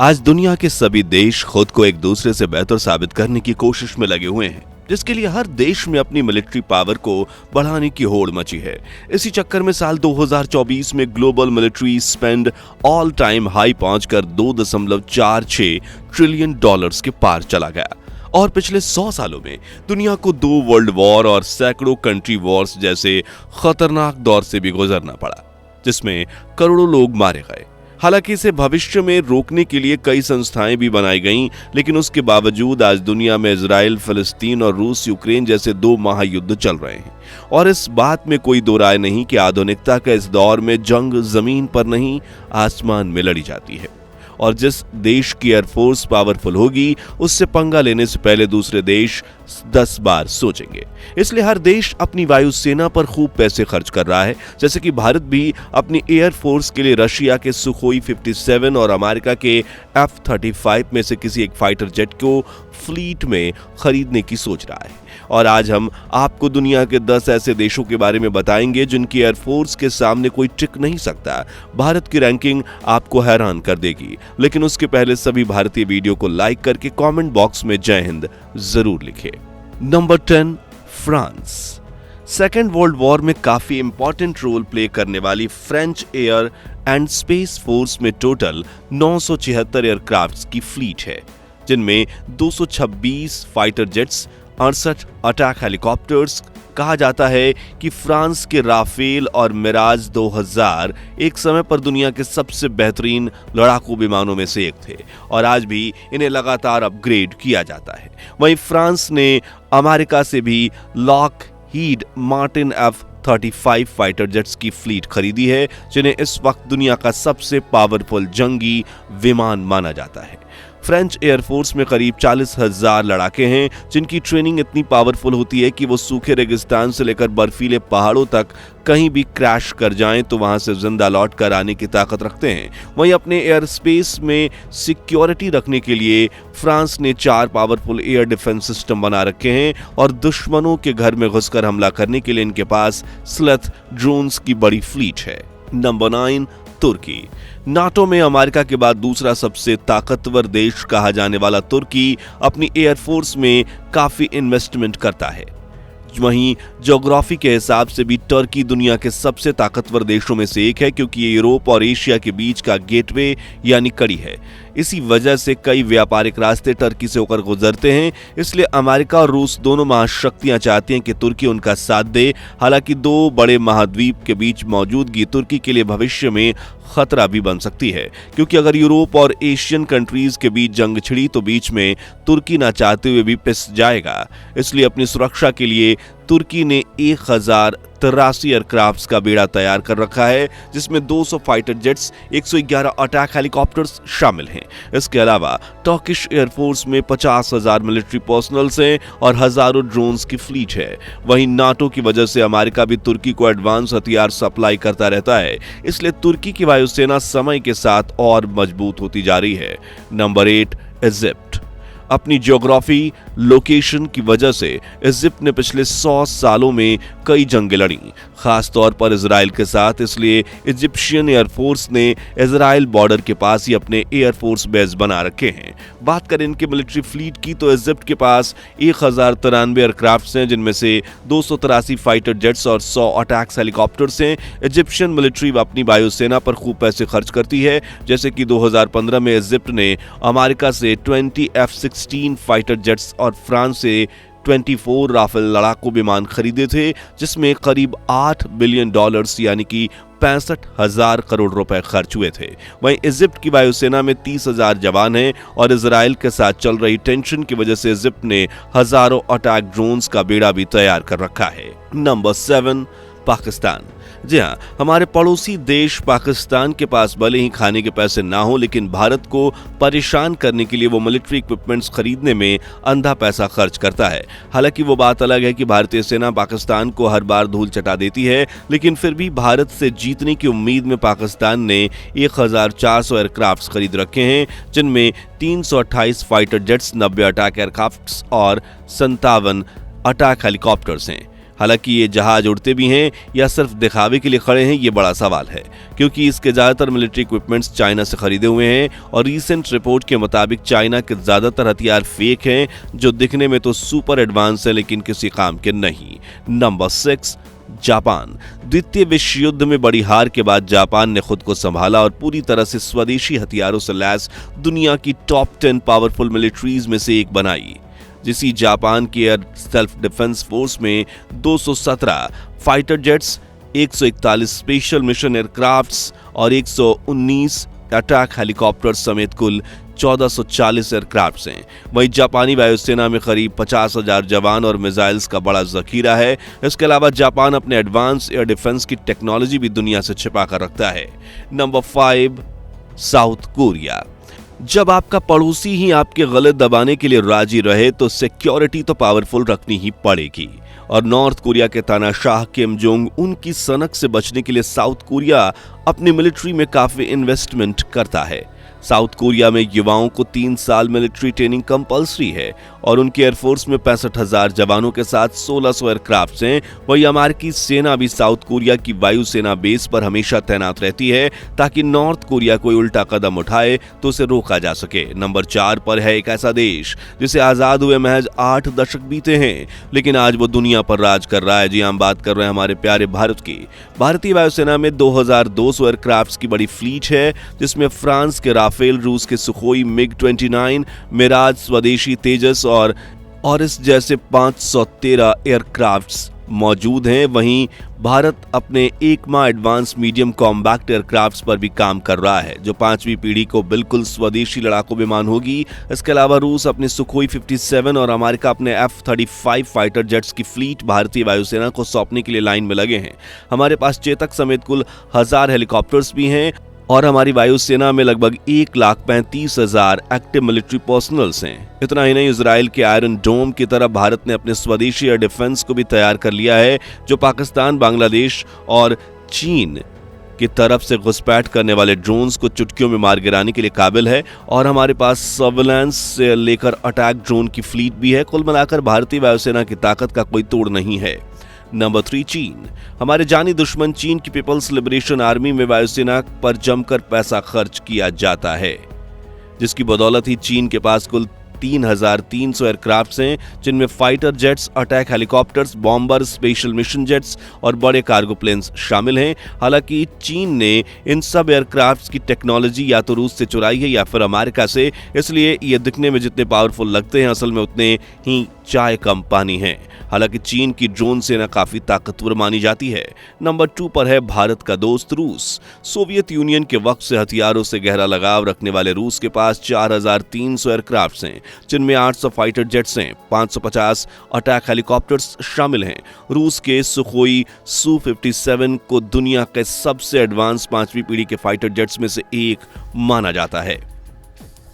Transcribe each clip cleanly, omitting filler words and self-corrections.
आज दुनिया के सभी देश खुद को एक दूसरे से बेहतर साबित करने की कोशिश में लगे हुए हैं, जिसके लिए हर देश में अपनी मिलिट्री पावर को बढ़ाने की होड़ मची है। इसी चक्कर में साल 2024 में global military spend all time high पहुंचकर $2.46 ट्रिलियन के पार चला गया और पिछले 100 सालों में दुनिया को 2 वर्ल्ड वॉर और सैकड़ों कंट्री वॉर्स जैसे खतरनाक दौर से भी गुजरना पड़ा, जिसमें करोड़ों लोग मारे गए। हालांकि इसे भविष्य में रोकने के लिए कई संस्थाएं भी बनाई गईं, लेकिन उसके बावजूद आज दुनिया में इजराइल, फिलिस्तीन और रूस यूक्रेन जैसे 2 महायुद्ध चल रहे हैं। और इस बात में कोई दो राय नहीं कि आधुनिकता के इस दौर में जंग जमीन पर नहीं, आसमान में लड़ी जाती है। और जिस देश की एयरफोर्स पावरफुल होगी, उससे पंगा लेने से पहले दूसरे देश 10 बार सोचेंगे। इसलिए हर देश अपनी वायुसेना पर खूब पैसे खर्च कर रहा है, जैसे कि भारत भी अपनी एयरफोर्स के लिए रशिया के सुखोई 57 और अमेरिका के F-35 में से किसी एक फाइटर जेट को फ्लीट में खरीदने की सोच रहा है। और आज हम आपको दुनिया के 10 ऐसे देशों के बारे में बताएंगे जिनकी एयरफोर्स के सामने कोई टिक नहीं सकता। भारत की रैंकिंग आपको हैरान कर देगी, लेकिन उसके पहले सभी भारतीय वीडियो को लाइक करके कमेंट बॉक्स में जय हिंद जरूर लिखें। Number 10, France. Second world war में काफी इंपॉर्टेंट रोल प्ले करने वाली French air and space force में टोटल 976 एयरक्राफ्ट की फ्लीट है, जिनमें 226 फाइटर जेट्स, 68 अटैक हेलीकॉप्टर्स। कहा जाता है कि फ्रांस के राफेल और मिराज 2000 एक समय पर दुनिया के सबसे बेहतरीन लड़ाकू विमानों में से एक थे और आज भी इन्हें लगातार अपग्रेड किया जाता है। वहीं फ्रांस ने अमेरिका से भी Lockheed Martin F-35 fighter jets की फ्लीट खरीदी है, जिन्हें इस वक्त दुनिया का सबसे पावरफुल जंगी विमान माना जाता है। फ्रेंच एयरफोर्स में करीब 40,000 लड़ाके हैं, जिनकी ट्रेनिंग इतनी पावरफुल होती है कि वो सूखे रेगिस्तान से लेकर बर्फीले पहाड़ों तक कहीं भी क्रैश कर जाएं तो वहां से जिंदा लौट कर आने की ताकत रखते हैं। वहीं अपने एयर स्पेस में सिक्योरिटी रखने के लिए फ्रांस ने 4 पावरफुल एयर डिफेंस सिस्टम बना रखे हैं और दुश्मनों के घर में घुसकर हमला करने के लिए इनके पास स्लेथ ड्रोन्स की बड़ी फ्लीट है। नंबर 9, तुर्की। नाटो में अमेरिका के बाद दूसरा सबसे ताकतवर देश कहा जाने वाला तुर्की अपनी एयरफोर्स में काफी इन्वेस्टमेंट करता है। वहीं ज्योग्राफी के हिसाब से भी टर्की दुनिया के सबसे ताकतवर देशों में से एक है, क्योंकि ये यूरोप और एशिया के बीच का गेटवे यानी कड़ी है। इसी वजह से कई व्यापारिक रास्ते टर्की से होकर गुजरते हैं। इसलिए अमेरिका और रूस दोनों महाशक्तियां चाहती हैं कि तुर्की उनका साथ दे। हालांकि 2 बड़े महाद्वीप के बीच मौजूदगी तुर्की के लिए भविष्य में खतरा भी बन सकती है, क्योंकि अगर यूरोप और एशियन कंट्रीज के बीच जंग छिड़ी तो बीच में तुर्की ना चाहते हुए भी पिस जाएगा। इसलिए अपनी सुरक्षा के लिए तुर्की ने 1083 एयरक्राफ्ट्स का बेड़ा तैयार कर रखा है, जिसमें 200 फाइटर जेट्स, 111 अटैक हेलीकॉप्टर्स शामिल हैं। इसके अलावा टर्किश एयरफोर्स में 50,000 मिलिट्री पर्सनल्स हैं और हजारों ड्रोन्स की फ्लीट है। वहीं नाटो की वजह से अमेरिका भी तुर्की को एडवांस हथियार सप्लाई करता रहता है, इसलिए तुर्की की वायुसेना समय के साथ और मजबूत होती जा रही है। Number 8, Egypt. अपनी ज्योग्राफी लोकेशन की वजह से इजिप्ट ने पिछले 100 सालों में कई जंगें लड़ी, खास तौर पर इजराइल के साथ। इसलिए इजिप्शियन एयरफोर्स ने इजराइल बॉर्डर के पास ही अपने एयरफोर्स बेस बना रखे हैं। बात करें इनके मिलिट्री फ्लीट की तो इजिप्ट के पास 1093 एयरक्राफ्ट हैं, जिनमें से 283 फाइटर जेट्स और 100 अटैक्स हेलीकॉप्टर्स हैं। इजिप्शियन मिलिट्री अपनी वायुसेना पर खूब पैसे खर्च करती है, जैसे कि 2015 में इजिप्ट ने अमेरिका से 20 F-16 फाइटर जेट्स और फ्रांस से 24 राफेल लड़ाकू विमान खरीदे थे, जिसमें करीब $8 बिलियन यानी कि 65,000 करोड़ रुपए खर्च हुए थे। वहीं इजिप्ट की वायुसेना में 30,000 जवान हैं और इजराइल के साथ चल रही टेंशन की वजह से इजिप्ट ने हजारों अटैक ड्रोन्स का बेड़ा भी तैयार कर रखा है। नंबर 7, पाकिस्तान। जी हाँ, हमारे पड़ोसी देश पाकिस्तान के पास भले ही खाने के पैसे ना हो, लेकिन भारत को परेशान करने के लिए वो मिलिट्री इक्विपमेंट्स खरीदने में अंधा पैसा खर्च करता है। हालांकि वो बात अलग है कि भारतीय सेना पाकिस्तान को हर बार धूल चटा देती है, लेकिन फिर भी भारत से जीतने की उम्मीद में पाकिस्तान ने 1400 एयरक्राफ्ट खरीद रखे हैं, जिनमें 328 फाइटर जेट्स, 90 अटैक एयरक्राफ्ट और 57 अटैक हेलीकॉप्टर्स हैं। हालांकि ये जहाज उड़ते भी हैं या सिर्फ दिखावे के लिए खड़े हैं, ये बड़ा सवाल है, क्योंकि इसके ज्यादातर मिलिट्री इक्विपमेंट्स चाइना से खरीदे हुए हैं और रीसेंट रिपोर्ट के मुताबिक चाइना के ज्यादातर हथियार फेक हैं, जो दिखने में तो सुपर एडवांस है लेकिन किसी काम के नहीं। Number 6, Japan. द्वितीय विश्व युद्ध में बड़ी हार के बाद जापान ने खुद को संभाला और पूरी तरह से स्वदेशी हथियारों से लैस दुनिया की टॉप 10 पावरफुल मिलिट्रीज में से एक बनाई। जिसी जापान की एयर सेल्फ डिफेंस फोर्स में 217 fighter jets, 141 special mission aircrafts और 119 अटैक हेलीकॉप्टर समेत कुल 1440 एयरक्राफ्ट्स हैं। वहीं जापानी वायुसेना में करीब 50,000 जवान और मिसाइल्स का बड़ा जखीरा है। इसके अलावा जापान अपने एडवांस एयर डिफेंस की टेक्नोलॉजी भी दुनिया से छिपा कर रखता है। Number 5, south Korea. जब आपका पड़ोसी ही आपके गलत दबाने के लिए राजी रहे तो सिक्योरिटी तो पावरफुल रखनी ही पड़ेगी, और नॉर्थ कोरिया के तानाशाह किम जोंग उन की सनक से बचने के लिए साउथ कोरिया अपनी मिलिट्री में काफी इन्वेस्टमेंट करता है। साउथ कोरिया में युवाओं को 3 साल मिलिट्री ट्रेनिंग कंपलसरी है और उनकी एयरफोर्स में 65,000 जवानों के साथ 1600 एयरक्राफ्ट हैं। वही अमेरिकी सेना भी साउथ कोरिया की वायुसेना बेस पर हमेशा तैनात रहती है ताकि नॉर्थ कोरिया कोई उल्टा कदम उठाए तो उसे रोका जा सके। नंबर 4 पर है एक ऐसा देश जिसे आजाद हुए महज 8 दशक बीते हैं, लेकिन आज वो दुनिया पर राज कर रहा है। जी हम बात कर रहे हैं हमारे प्यारे भारत की। भारतीय वायुसेना में 2200 एयरक्राफ्ट की बड़ी फ्लीट है, जिसमें फ्रांस के राफेल, रूस के सुखोई मिग-29, मिराज, स्वदेशी तेजस और इस जैसे 513 एयरक्राफ्ट्स मौजूद हैं। वहीं भारत अपने Ekma advance medium combat aircrafts पर भी काम कर रहा है, जो 5वीं पीढ़ी को बिल्कुल स्वदेशी लड़ाकू विमान होगी। इसके अलावा रूस अपने सुखोई 57 और अमेरिका अपने F-35 फाइटर जेट्स की फ्लीट भारतीय वायुसेना को सौंपने के लिए लाइन में लगे हैं। हमारे पास चेतक समेत कुल 1000 हेलीकॉप्टर्स भी हैं और हमारी वायुसेना में लगभग 1,35,000 एक्टिव मिलिट्री पर्सनल्स हैं। इतना ही नहीं, इजराइल के आयरन डोम की तरह भारत ने अपने स्वदेशी एयर डिफेंस को भी तैयार कर लिया है, जो पाकिस्तान, बांग्लादेश और चीन की तरफ से घुसपैठ करने वाले ड्रोन्स को चुटकियों में मार गिराने के लिए काबिल है। और हमारे पास सर्विलांस से लेकर अटैक ड्रोन की फ्लीट भी है। कुल मिलाकर भारतीय वायुसेना की ताकत का कोई तोड़ नहीं है। नंबर 3, चीन। हमारे जानी दुश्मन चीन की पीपल्स लिबरेशन आर्मी में वायुसेना पर जमकर पैसा खर्च किया जाता है, जिसकी बदौलत ही चीन के पास कुल 3,300 एयरक्राफ्ट्स हैं, जिनमें fighter jets, attack helicopters, bomber, special mission jets और बड़े कार्गो प्लेन्स शामिल हैं। हालांकि चीन ने इन सब एयरक्राफ्ट्स की टेक्नोलॉजी या तो रूस से चुराई है या फिर अमेरिका से, इसलिए ये दिखने में जितने पावरफुल लगते हैं असल में उतने ही चाय कम पानी है। हालांकि चीन की ड्रोन सेना काफी ताकतवर मानी जाती है। नंबर 2 पर है भारत का दोस्त रूस। सोवियत यूनियन के वक्त से हथियारों से गहरा लगाव रखने वाले रूस के पास 4,300 एयरक्राफ्ट्स हैं, जिनमें 800 फाइटर जेट्स हैं, 550 अटैक हेलीकॉप्टर्स शामिल हैं। रूस के सुखोई Su-57 को दुनिया के सबसे एडवांस 5वीं पीढ़ी के फाइटर जेट्स में से एक माना जाता है,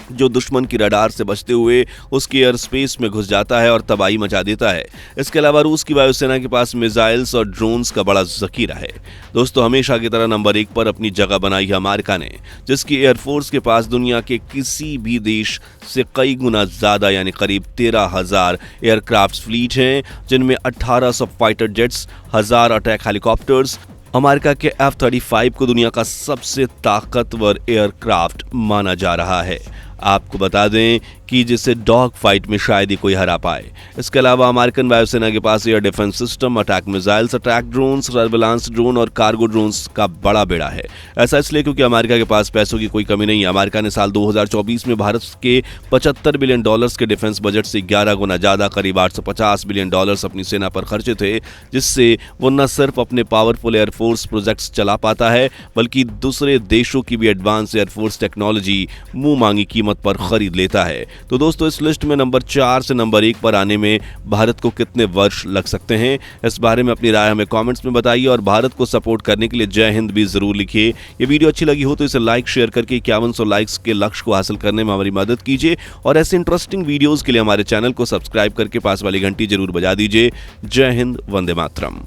जो दुश्मन की रडार से बचते हुए उसके एयर स्पेस में घुस जाता है और तबाही मचा देता है। इसके अलावा रूस की वायुसेना के पास मिसाइल्स और ड्रोन्स का बड़ा जखीरा है। दोस्तों, हमेशा की तरह नंबर 1 पर अपनी जगह बनाई है अमेरिका ने, जिसकी एयरफोर्स के पास दुनिया के किसी भी देश से कई गुना ज्यादा यानी करीब 13,000 एयरक्राफ्ट फ्लीट हैं, जिनमें 1800 fighter jets, 1000 attack helicopters. America के F-35 को दुनिया का सबसे ताकतवर एयरक्राफ्ट माना जा रहा है। आपको बता दें कि जिसे डॉग फाइट में शायद ही कोई हरा पाए। इसके अलावा अमेरिकन वायुसेना के पास air defence system, attack missiles, attack drone, surveillance drone और कार्गो ड्रोन्स का बड़ा बेड़ा है। ऐसा इसलिए क्योंकि अमेरिका के पास पैसों की कोई कमी नहीं है। अमेरिका ने साल 2024 में भारत के $75 बिलियन के डिफेंस बजट से 11 गुना ज्यादा करीब $850 बिलियन अपनी सेना पर खर्चे थे, जिससे वो न सिर्फ अपने पावरफुल एयरफोर्स प्रोजेक्ट्स चला पाता है बल्कि दूसरे देशों की भी एडवांस एयरफोर्स टेक्नोलॉजी मुंह मांगी कीमत पर खरीद लेता है। तो दोस्तों, इस लिस्ट में नंबर 4 से नंबर 1 पर आने में भारत को कितने वर्ष लग सकते हैं, इस बारे में अपनी राय हमें कमेंट्स में बताइए और भारत को सपोर्ट करने के लिए जय हिंद भी जरूर लिखिए। ये वीडियो अच्छी लगी हो तो इसे लाइक शेयर करके 5100 लाइक्स के लक्ष्य को हासिल करने में हमारी मदद कीजिए और ऐसे इंटरेस्टिंग वीडियोस के लिए हमारे चैनल को सब्सक्राइब करके पास वाली घंटी जरूर बजा दीजिए। जय हिंद, वंदे मातरम।